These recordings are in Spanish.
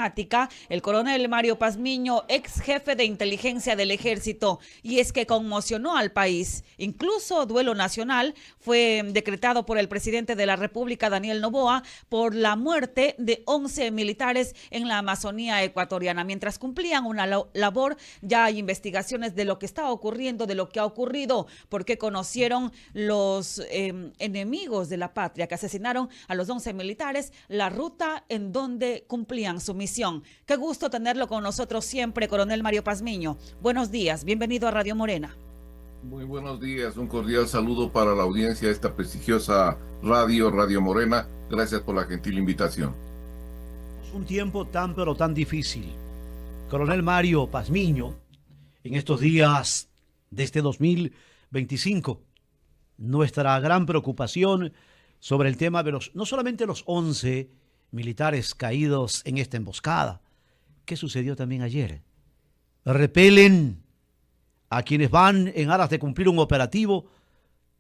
emblemática, el coronel Mario Pazmiño, ex jefe de inteligencia del ejército, y es que conmocionó al país. Incluso duelo nacional fue decretado por el presidente de la República, Daniel Noboa, por la muerte de 11 militares en la Amazonía ecuatoriana. Mientras cumplían una labor, ya hay investigaciones de lo que está ocurriendo, de lo que ha ocurrido, porque conocieron los enemigos de la patria que asesinaron a los 11 militares, la ruta en donde cumplían su misión. Qué gusto tenerlo con nosotros siempre, coronel Mario Pazmiño. Buenos días, bienvenido a Radio Morena. Muy buenos días, un cordial saludo para la audiencia de esta prestigiosa Radio Morena. Gracias por la gentil invitación. Un tiempo tan pero tan difícil. Coronel Mario Pazmiño, en estos días de este 2025, nuestra gran preocupación sobre el tema de no solamente los 11 militares caídos en esta emboscada. ¿Qué sucedió también ayer? Repelen a quienes van en aras de cumplir un operativo.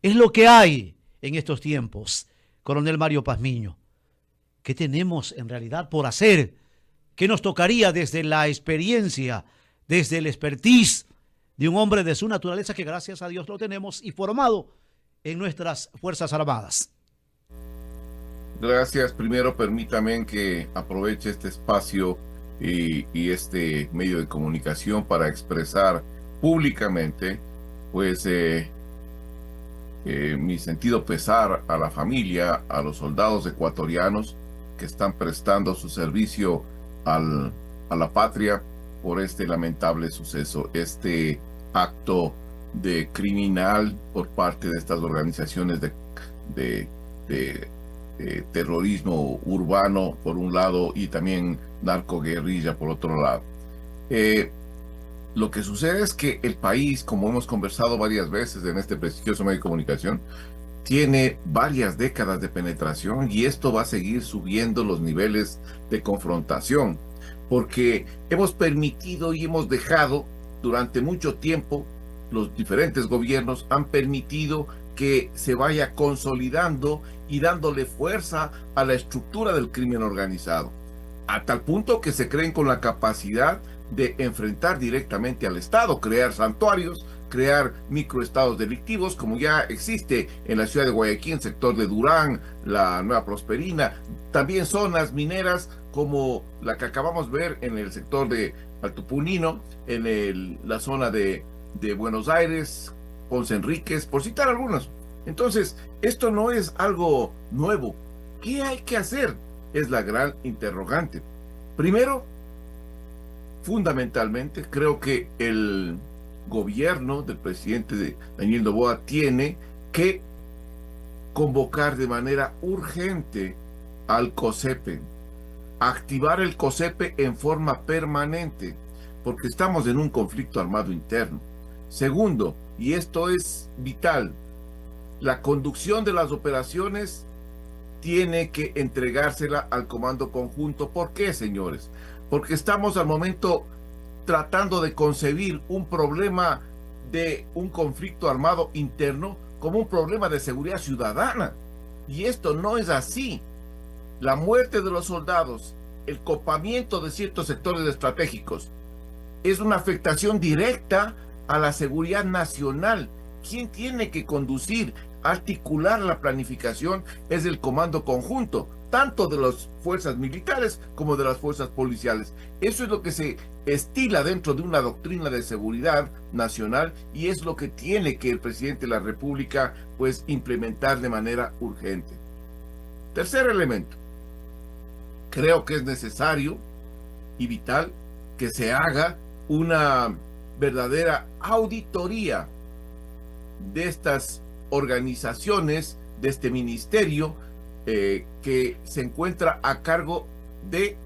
Es lo que hay en estos tiempos. Coronel Mario Pazmiño, ¿qué tenemos en realidad por hacer? ¿Qué nos tocaría desde la experiencia, desde el expertise de un hombre de su naturaleza que gracias a Dios lo tenemos y formado en nuestras Fuerzas Armadas? Gracias. Primero, permítame que aproveche este espacio y este medio de comunicación para expresar públicamente, pues, mi sentido pesar a la familia, a los soldados ecuatorianos que están prestando su servicio a la patria por este lamentable suceso, este acto de criminal por parte de estas organizaciones de terrorismo urbano por un lado y también narcoguerrilla por otro lado. Lo que sucede es que el país, como hemos conversado varias veces en este prestigioso medio de comunicación, tiene varias décadas de penetración y esto va a seguir subiendo los niveles de confrontación, porque hemos permitido y hemos dejado durante mucho tiempo, los diferentes gobiernos han permitido que se vaya consolidando y dándole fuerza a la estructura del crimen organizado, a tal punto que se creen con la capacidad de enfrentar directamente al Estado, crear santuarios, crear microestados delictivos, como ya existe en la ciudad de Guayaquil, en el sector de Durán, la Nueva Prosperina, también zonas como la que acabamos de ver en el sector de Alto Punino, en la zona de Buenos Aires, Ponce Enríquez, por citar algunos. Entonces, esto no es algo nuevo. ¿Qué hay que hacer? Es la gran interrogante. Primero, fundamentalmente, creo que el gobierno del presidente Daniel Noboa tiene que convocar de manera urgente al COSEPE, activar el COSEPE en forma permanente, porque estamos en un conflicto armado interno. Segundo, y esto es vital, la conducción de las operaciones tiene que entregársela al Comando Conjunto. ¿Por qué, señores? Porque estamos al momento tratando de concebir un problema de un conflicto armado interno como un problema de seguridad ciudadana. Y esto no es así. La muerte de los soldados, el copamiento de ciertos sectores estratégicos, es una afectación directa a la seguridad nacional. ¿Quién tiene que conducir, articular la planificación? Es el Comando Conjunto, tanto de las fuerzas militares como de las fuerzas policiales. Eso es lo que se estila dentro de una doctrina de seguridad nacional y es lo que tiene que el presidente de la República pues implementar de manera urgente. Tercer elemento, creo que es necesario y vital que se haga una verdadera auditoría de estas organizaciones, de este ministerio que se encuentra a cargo de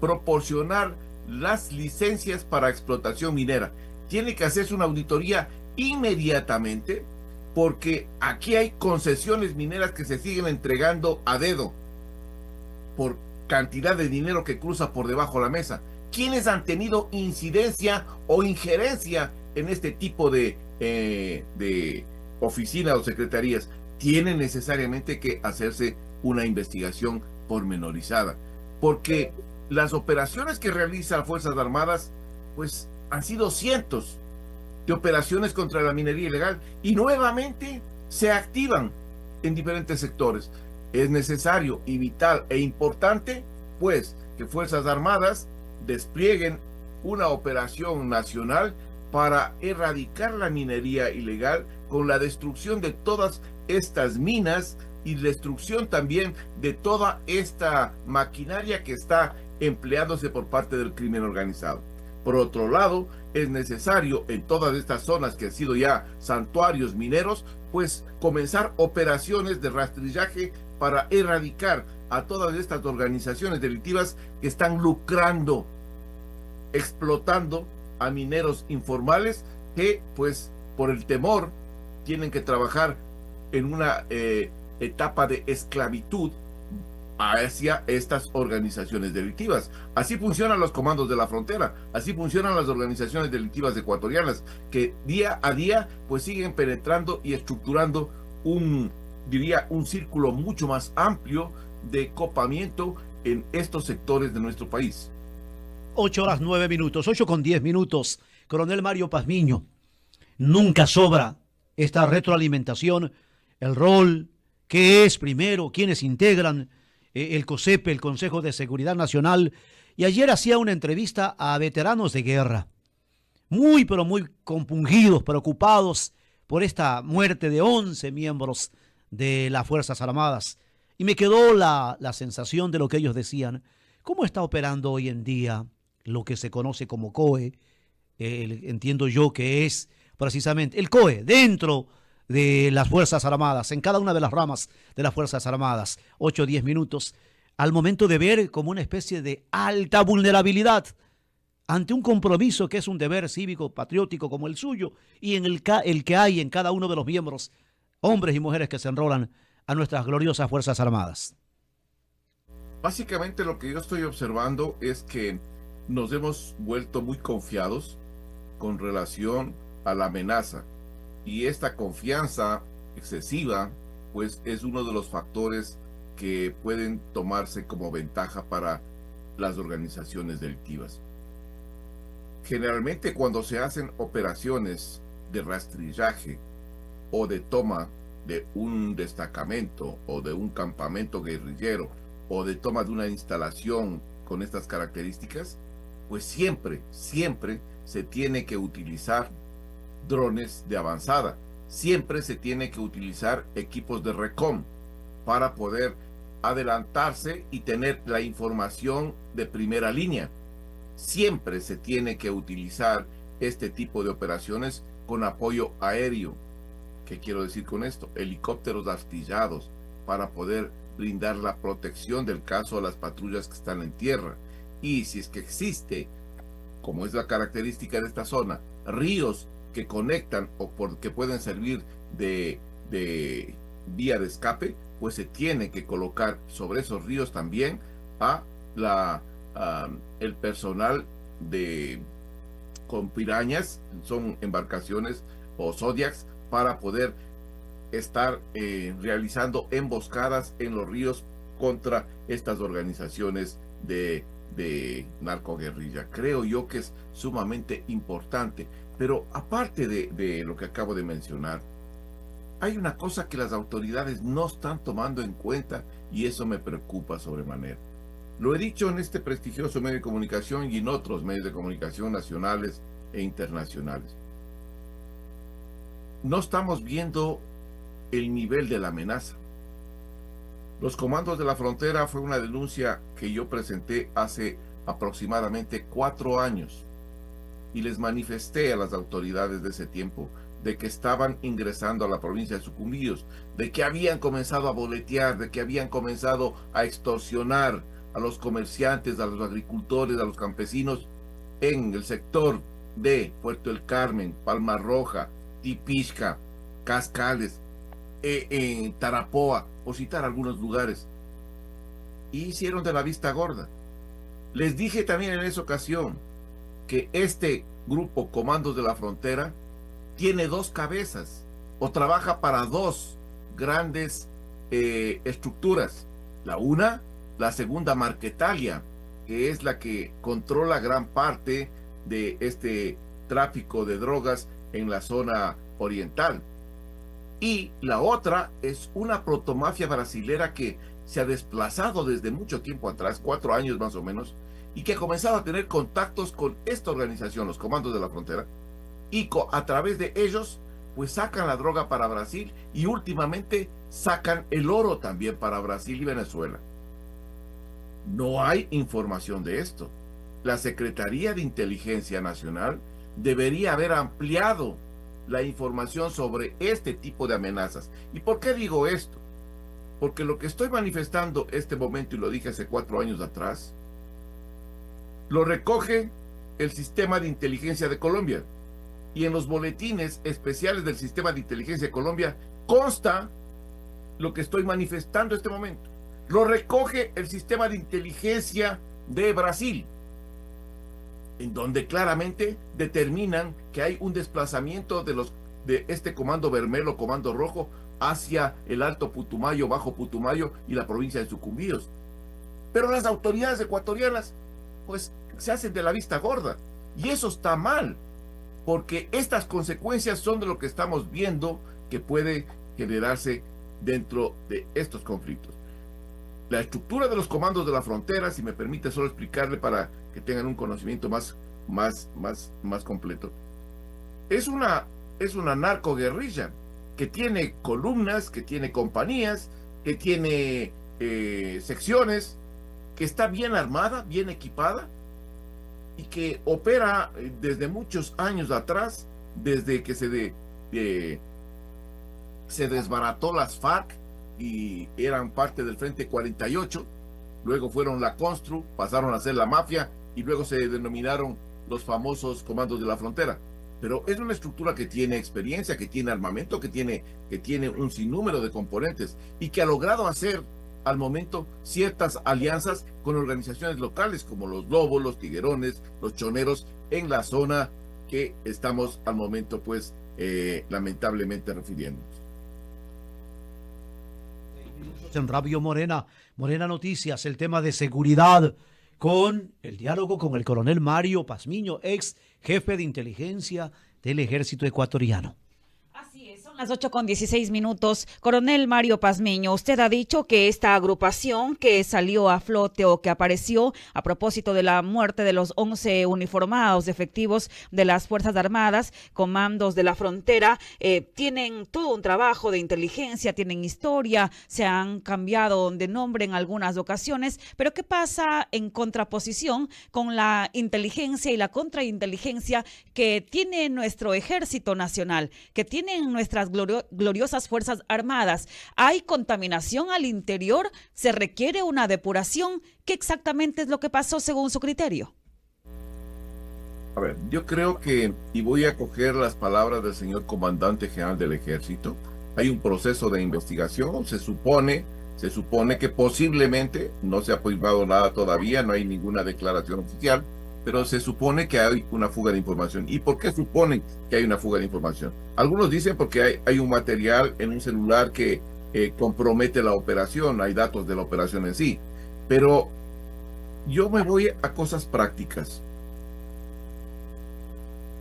proporcionar las licencias para explotación minera. Tiene que hacerse una auditoría inmediatamente porque aquí hay concesiones mineras que se siguen entregando a dedo por cantidad de dinero que cruza por debajo de la mesa. ¿Quiénes han tenido incidencia o injerencia en este tipo de oficinas o secretarías? Tiene necesariamente que hacerse una investigación pormenorizada, porque las operaciones que realizan Fuerzas Armadas, pues han sido cientos de operaciones contra la minería ilegal y nuevamente se activan en diferentes sectores. Es necesario y vital e importante, pues, que Fuerzas Armadas desplieguen una operación nacional para erradicar la minería ilegal con la destrucción de todas estas minas y destrucción también de toda esta maquinaria que está empleándose por parte del crimen organizado. Por otro lado, es necesario en todas estas zonas que han sido ya santuarios mineros, pues comenzar operaciones de rastrillaje para erradicar a todas estas organizaciones delictivas que están lucrando, explotando a mineros informales que, pues, por el temor, tienen que trabajar en una etapa de esclavitud hacia estas organizaciones delictivas. Así funcionan los comandos de la frontera, así funcionan las organizaciones delictivas ecuatorianas, que día a día pues siguen penetrando y estructurando un círculo mucho más amplio de copamiento en estos sectores de nuestro país. 8:09, 8:10. Coronel Mario Pazmiño, nunca sobra esta retroalimentación, el rol, qué es primero, quiénes integran el COSEPE, el Consejo de Seguridad Nacional, y ayer hacía una entrevista a veteranos de guerra, muy pero muy compungidos, preocupados por esta muerte de 11 miembros de las Fuerzas Armadas, y me quedó la sensación de lo que ellos decían. ¿Cómo está operando hoy en día lo que se conoce como COE? Entiendo yo que es precisamente el COE dentro de las Fuerzas Armadas, en cada una de las ramas de las Fuerzas Armadas. 8:10, al momento de ver como una especie de alta vulnerabilidad ante un compromiso que es un deber cívico patriótico como el suyo, y en el que hay en cada uno de los miembros, hombres y mujeres que se enrolan a nuestras gloriosas Fuerzas Armadas. Básicamente lo que yo estoy observando es que nos hemos vuelto muy confiados con relación a la amenaza, y esta confianza excesiva pues es uno de los factores que pueden tomarse como ventaja para las organizaciones delictivas. Generalmente cuando se hacen operaciones de rastrillaje o de toma de un destacamento o de un campamento guerrillero o de toma de una instalación con estas características, pues siempre se tiene que utilizar drones de avanzada, siempre se tiene que utilizar equipos de recon para poder adelantarse y tener la información de primera línea. Siempre se tiene que utilizar este tipo de operaciones con apoyo aéreo. ¿Qué quiero decir con esto? Helicópteros artillados para poder brindar la protección del caso a las patrullas que están en tierra. Y si es que existe, como es la característica de esta zona, ríos que conectan o que pueden servir de vía de escape, pues se tiene que colocar sobre esos ríos también a el personal con pirañas, son embarcaciones o zodiacs, para poder estar realizando emboscadas en los ríos contra estas organizaciones de narcoguerrilla. Creo yo que es sumamente importante. Pero aparte de lo que acabo de mencionar, hay una cosa que las autoridades no están tomando en cuenta, y eso me preocupa sobremanera. Lo he dicho en este prestigioso medio de comunicación y en otros medios de comunicación nacionales e internacionales. No estamos viendo el nivel de la amenaza. Los comandos de la frontera fue una denuncia que yo presenté hace aproximadamente 4 años. Y les manifesté a las autoridades de ese tiempo de que estaban ingresando a la provincia de Sucumbíos, de que habían comenzado a boletear, de que habían comenzado a extorsionar a los comerciantes, a los agricultores, a los campesinos en el sector de Puerto El Carmen, Palma Roja, Tipixca, Cascales, en Tarapoa, por citar algunos lugares. Y hicieron de la vista gorda. Les dije también en esa ocasión que este grupo Comandos de la Frontera tiene 2 cabezas, o trabaja para 2 grandes estructuras. La segunda Marquetalia, que es la que controla gran parte de este tráfico de drogas en la zona oriental. Y la otra es una protomafia brasilera que se ha desplazado desde mucho tiempo atrás, 4 años más o menos, y que ha comenzado a tener contactos con esta organización, los Comandos de la Frontera, y a través de ellos pues sacan la droga para Brasil y últimamente sacan el oro también para Brasil y Venezuela. No hay información de esto. La Secretaría de Inteligencia Nacional debería haber ampliado la información sobre este tipo de amenazas. ¿Y por qué digo esto? Porque lo que estoy manifestando este momento, y lo dije hace 4 años atrás, lo recoge el Sistema de Inteligencia de Colombia. Y en los boletines especiales del Sistema de Inteligencia de Colombia consta lo que estoy manifestando este momento. Lo recoge el Sistema de Inteligencia de Brasil, en donde claramente determinan que hay un desplazamiento de este Comando Vermelho, Comando Rojo, hacia el Alto Putumayo, Bajo Putumayo y la provincia de Sucumbíos. Pero las autoridades ecuatorianas pues se hacen de la vista gorda, y eso está mal, porque estas consecuencias son de lo que estamos viendo que puede generarse dentro de estos conflictos. La estructura de los comandos de la frontera, si me permite solo explicarle para que tengan un conocimiento más completo, es una narcoguerrilla que tiene columnas, que tiene compañías, que tiene secciones, que está bien armada, bien equipada, y que opera desde muchos años atrás, desde que se desbarató las FARC y eran parte del Frente 48, luego fueron la Constru, pasaron a ser la mafia y luego se denominaron los famosos Comandos de la Frontera. Pero es una estructura que tiene experiencia, que tiene armamento, que tiene un sinnúmero de componentes y que ha logrado hacer al momento ciertas alianzas con organizaciones locales como los Lobos, los Tiguerones, los Choneros, en la zona que estamos al momento pues lamentablemente refiriéndonos. En Radio Morena Noticias, el tema de seguridad con el diálogo con el coronel Mario Pazmiño, ex jefe de inteligencia del ejército ecuatoriano. Así es, son las 8:16. Coronel Mario Pazmiño, usted ha dicho que esta agrupación que salió a flote o que apareció a propósito de la muerte de los 11 uniformados efectivos de las Fuerzas Armadas, Comandos de la Frontera, tienen todo un trabajo de inteligencia, tienen historia, se han cambiado de nombre en algunas ocasiones, pero ¿qué pasa en contraposición con la inteligencia y la contrainteligencia que tiene nuestro Ejército Nacional, que tienen nuestras gloriosas Fuerzas Armadas? ¿Hay contaminación al interior? ¿Se requiere una depuración? ¿Qué exactamente es lo que pasó según su criterio? A ver, yo creo que, y voy a coger las palabras del señor comandante general del ejército, hay un proceso de investigación, se supone que posiblemente, no se ha confirmado nada todavía, no hay ninguna declaración oficial, pero se supone que hay una fuga de información. ¿Y por qué suponen que hay una fuga de información? Algunos dicen porque hay un material en un celular que compromete la operación, hay datos de la operación en sí, pero yo me voy a cosas prácticas.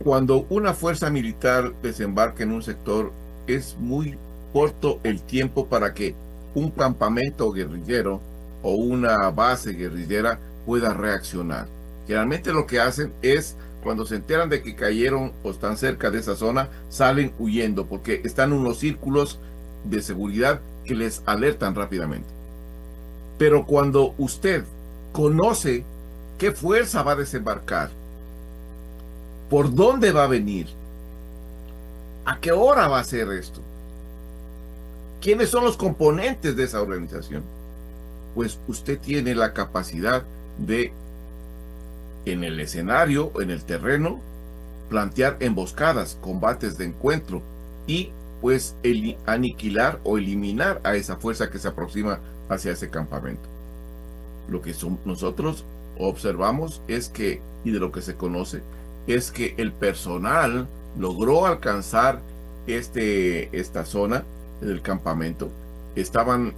Cuando una fuerza militar desembarca en un sector, es muy corto el tiempo para que un campamento guerrillero o una base guerrillera pueda reaccionar. Generalmente lo que hacen es, cuando se enteran de que cayeron o están cerca de esa zona, salen huyendo porque están en unos círculos de seguridad que les alertan rápidamente. Pero cuando usted conoce qué fuerza va a desembarcar, por dónde va a venir, a qué hora va a hacer esto, quiénes son los componentes de esa organización, pues usted tiene la capacidad de, en el escenario, en el terreno, plantear emboscadas, combates de encuentro y pues aniquilar o eliminar a esa fuerza que se aproxima hacia ese campamento. Lo que nosotros observamos es que, y de lo que se conoce, es que el personal logró alcanzar esta zona del campamento. Estaban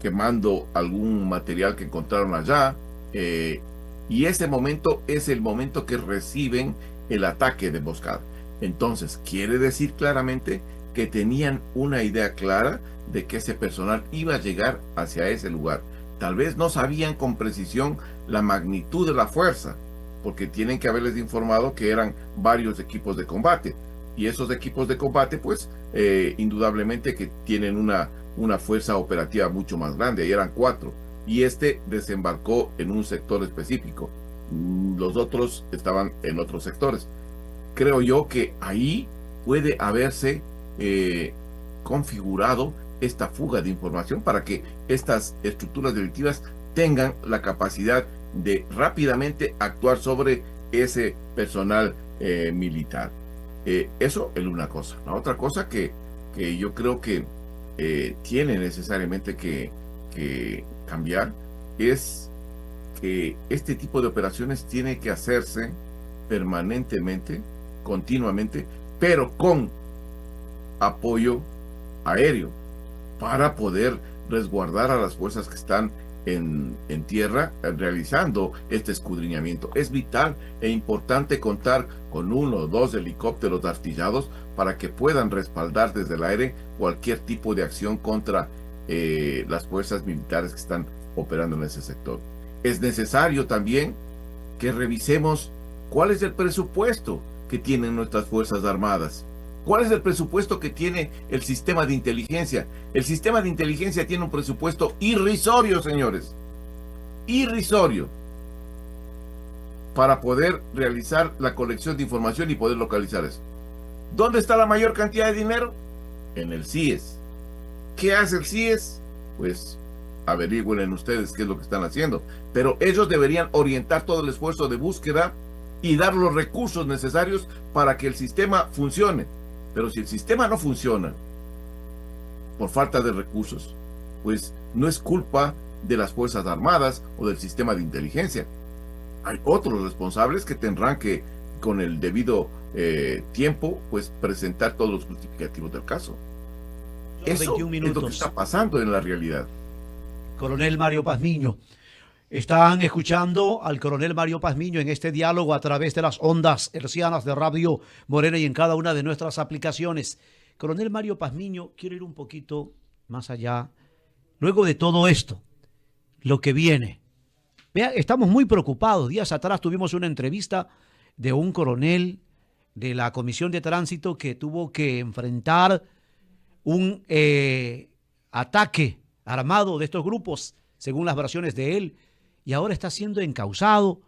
quemando algún material que encontraron allá, Y ese momento es el momento que reciben el ataque de emboscada. Entonces, quiere decir claramente que tenían una idea clara de que ese personal iba a llegar hacia ese lugar. Tal vez no sabían con precisión la magnitud de la fuerza, porque tienen que haberles informado que eran varios equipos de combate. Y esos equipos de combate, pues, indudablemente que tienen una fuerza operativa mucho más grande. Ahí eran 4. Y desembarcó en un sector específico. Los otros estaban en otros sectores. Creo yo que ahí puede haberse configurado esta fuga de información para que estas estructuras delictivas tengan la capacidad de rápidamente actuar sobre ese personal militar. Eso es una cosa. La otra cosa que yo creo que tiene necesariamente que cambiar es que este tipo de operaciones tiene que hacerse permanentemente, continuamente, pero con apoyo aéreo para poder resguardar a las fuerzas que están en tierra realizando este escudriñamiento. Es vital e importante contar con 1 o 2 helicópteros artillados para que puedan respaldar desde el aire cualquier tipo de acción contra las fuerzas militares que están operando en ese sector. Es necesario también que revisemos cuál es el presupuesto que tienen nuestras Fuerzas Armadas. ¿Cuál es el presupuesto que tiene el sistema de inteligencia? El sistema de inteligencia tiene un presupuesto irrisorio, señores. Irrisorio. Para poder realizar la colección de información y poder localizar eso. ¿Dónde está la mayor cantidad de dinero? En el CIES. ¿Qué hace el CIES? Pues averigüen ustedes qué es lo que están haciendo. Pero ellos deberían orientar todo el esfuerzo de búsqueda y dar los recursos necesarios para que el sistema funcione. Pero si el sistema no funciona por falta de recursos, pues no es culpa de las Fuerzas Armadas o del sistema de inteligencia. Hay otros responsables que tendrán que, con el debido tiempo, pues presentar todos los justificativos del caso. Eso 21 minutos. Es lo que está pasando en la realidad. Coronel Mario Pazmiño. Están escuchando al coronel Mario Pazmiño en este diálogo a través de las ondas hercianas de Radio Morena y en cada una de nuestras aplicaciones. Coronel Mario Pazmiño, quiero ir un poquito más allá. Luego de todo esto, lo que viene. Vea, estamos muy preocupados. Días atrás tuvimos una entrevista de un coronel de la Comisión de Tránsito que tuvo que enfrentar un ataque armado de estos grupos, según las versiones de él, y ahora está siendo encausado.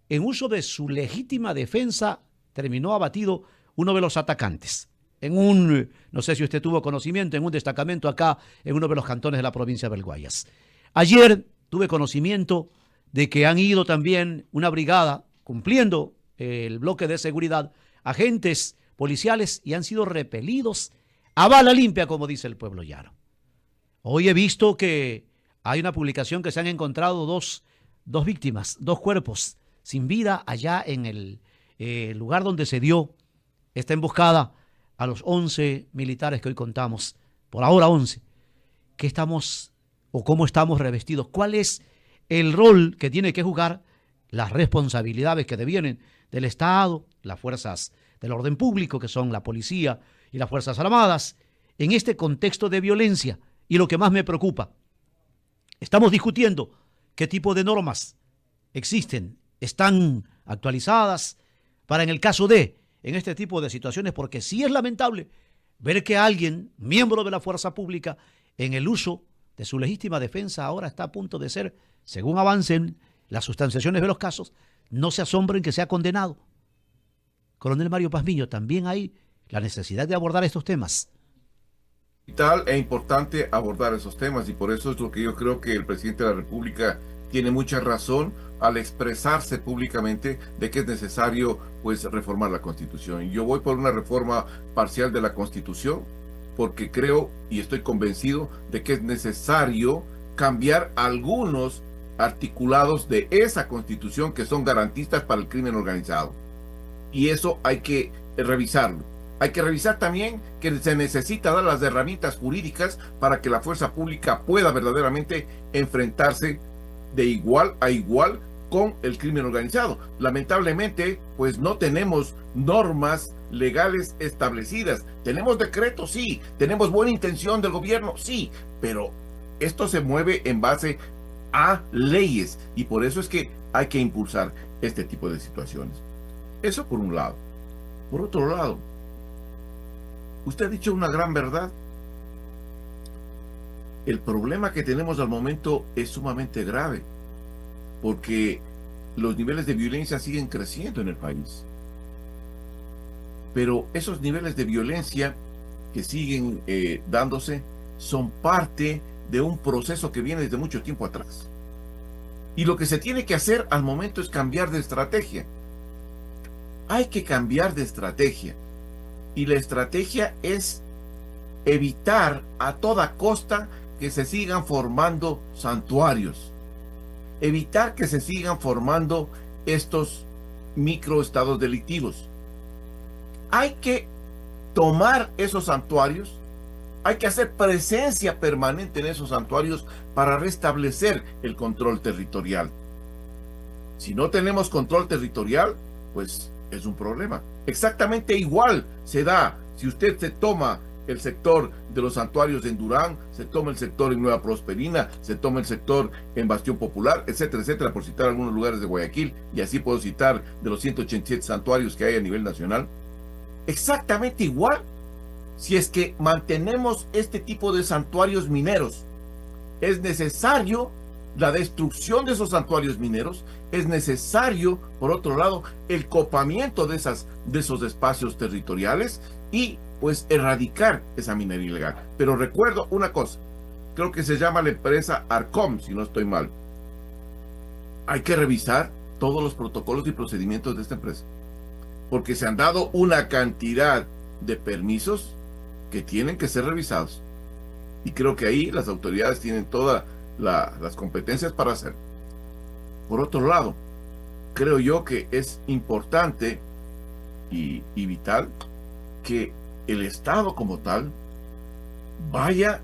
En uso de su legítima defensa, terminó abatido uno de los atacantes. No sé si usted tuvo conocimiento, en un destacamento acá, en uno de los cantones de la provincia del Guayas. Ayer tuve conocimiento de que han ido también una brigada, cumpliendo el bloque de seguridad, agentes policiales, y han sido repelidos a bala limpia, como dice el pueblo llano. Hoy he visto que hay una publicación que se han encontrado dos víctimas, 2 cuerpos sin vida allá en el lugar donde se dio esta emboscada a los 11 militares que hoy contamos, por ahora 11. ¿Qué estamos o cómo estamos revestidos? ¿Cuál es el rol que tiene que jugar, las responsabilidades que devienen del Estado, las fuerzas del orden público, que son la policía y las Fuerzas Armadas, en este contexto de violencia? Y lo que más me preocupa, estamos discutiendo qué tipo de normas existen, están actualizadas para en el caso en este tipo de situaciones, porque sí es lamentable ver que alguien, miembro de la fuerza pública, en el uso de su legítima defensa, ahora está a punto de ser, según avancen las sustanciaciones de los casos, no se asombren que sea condenado. Coronel Mario Pazmiño, también hay la necesidad de abordar estos temas. Vital e importante abordar esos temas, y por eso es lo que yo creo que el presidente de la República tiene mucha razón al expresarse públicamente de que es necesario pues reformar la Constitución. Yo voy por una reforma parcial de la Constitución porque creo y estoy convencido de que es necesario cambiar algunos articulados de esa Constitución que son garantistas para el crimen organizado, y eso hay que revisarlo. Hay que revisar también que se necesita dar las herramientas jurídicas para que la fuerza pública pueda verdaderamente enfrentarse de igual a igual con el crimen organizado. Lamentablemente, pues no tenemos normas legales establecidas. Tenemos decretos, sí. Tenemos buena intención del gobierno, sí. Pero esto se mueve en base a leyes y por eso es que hay que impulsar este tipo de situaciones. Eso por un lado. Por otro lado, usted ha dicho una gran verdad. El problema que tenemos al momento es sumamente grave, porque los niveles de violencia siguen creciendo en el país. Pero esos niveles de violencia que siguen dándose son parte de un proceso que viene desde mucho tiempo atrás. Y lo que se tiene que hacer al momento es cambiar de estrategia. Hay que cambiar de estrategia. Y la estrategia es evitar a toda costa que se sigan formando santuarios. Evitar que se sigan formando estos microestados delictivos. Hay que tomar esos santuarios, hay que hacer presencia permanente en esos santuarios para restablecer el control territorial. Si no tenemos control territorial, pues es un problema. Exactamente igual se da si usted se toma el sector de los santuarios en Durán, se toma el sector en Nueva Prosperina, se toma el sector en Bastión Popular, etcétera, etcétera, por citar algunos lugares de Guayaquil, y así puedo citar de los 187 santuarios que hay a nivel nacional. Exactamente igual, si es que mantenemos este tipo de santuarios mineros, es necesario la destrucción de esos santuarios mineros, es necesario, por otro lado, el copamiento de esos espacios territoriales y pues erradicar esa minería ilegal. Pero recuerdo una cosa, creo que se llama la empresa Arcom, si no estoy mal. Hay que revisar todos los protocolos y procedimientos de esta empresa, porque se han dado una cantidad de permisos que tienen que ser revisados. Y creo que ahí las autoridades tienen todas las competencias para hacerlo. Por otro lado, creo yo que es importante y vital que el Estado como tal vaya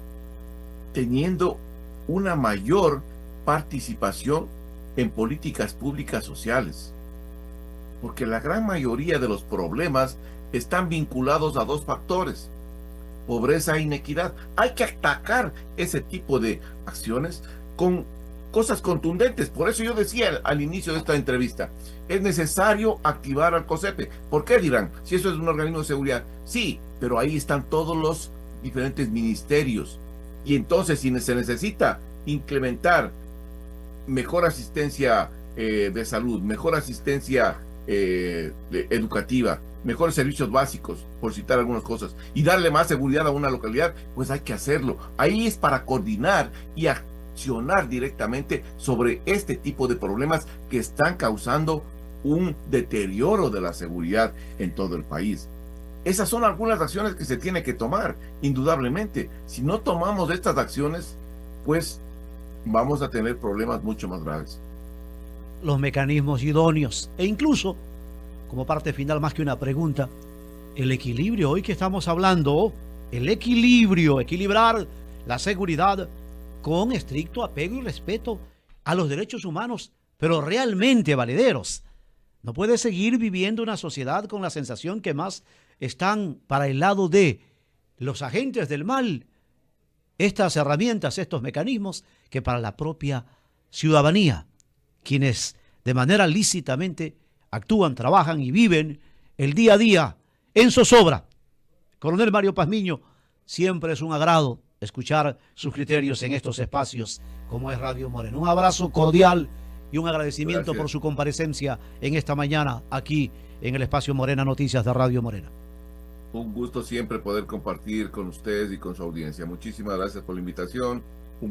teniendo una mayor participación en políticas públicas sociales. Porque la gran mayoría de los problemas están vinculados a dos factores: pobreza e inequidad. Hay que atacar ese tipo de acciones con cosas contundentes. Por eso yo decía al inicio de esta entrevista, es necesario activar al COSEPE. ¿Por qué dirán? Si eso es un organismo de seguridad. Sí, pero ahí están todos los diferentes ministerios. Y entonces, si se necesita implementar mejor asistencia de salud, mejor asistencia educativa, mejores servicios básicos, por citar algunas cosas, y darle más seguridad a una localidad, pues hay que hacerlo. Ahí es para coordinar y accionar directamente sobre este tipo de problemas que están causando un deterioro de la seguridad en todo el país. Esas son algunas acciones que se tienen que tomar, indudablemente. Si no tomamos estas acciones, pues vamos a tener problemas mucho más graves. Los mecanismos idóneos e incluso, como parte final más que una pregunta, el equilibrio, hoy que estamos hablando, el equilibrio, equilibrar la seguridad con estricto apego y respeto a los derechos humanos, pero realmente valederos. No puede seguir viviendo una sociedad con la sensación que más están para el lado de los agentes del mal, estas herramientas, estos mecanismos, que para la propia ciudadanía, quienes de manera lícitamente actúan, trabajan y viven el día a día en zozobra. Coronel Mario Pazmiño, siempre es un agrado escuchar sus criterios en estos espacios como es Radio Morena. Un abrazo cordial y un agradecimiento por su comparecencia en esta mañana aquí en el espacio Morena Noticias de Radio Morena. Un gusto siempre poder compartir con ustedes y con su audiencia. Muchísimas gracias por la invitación.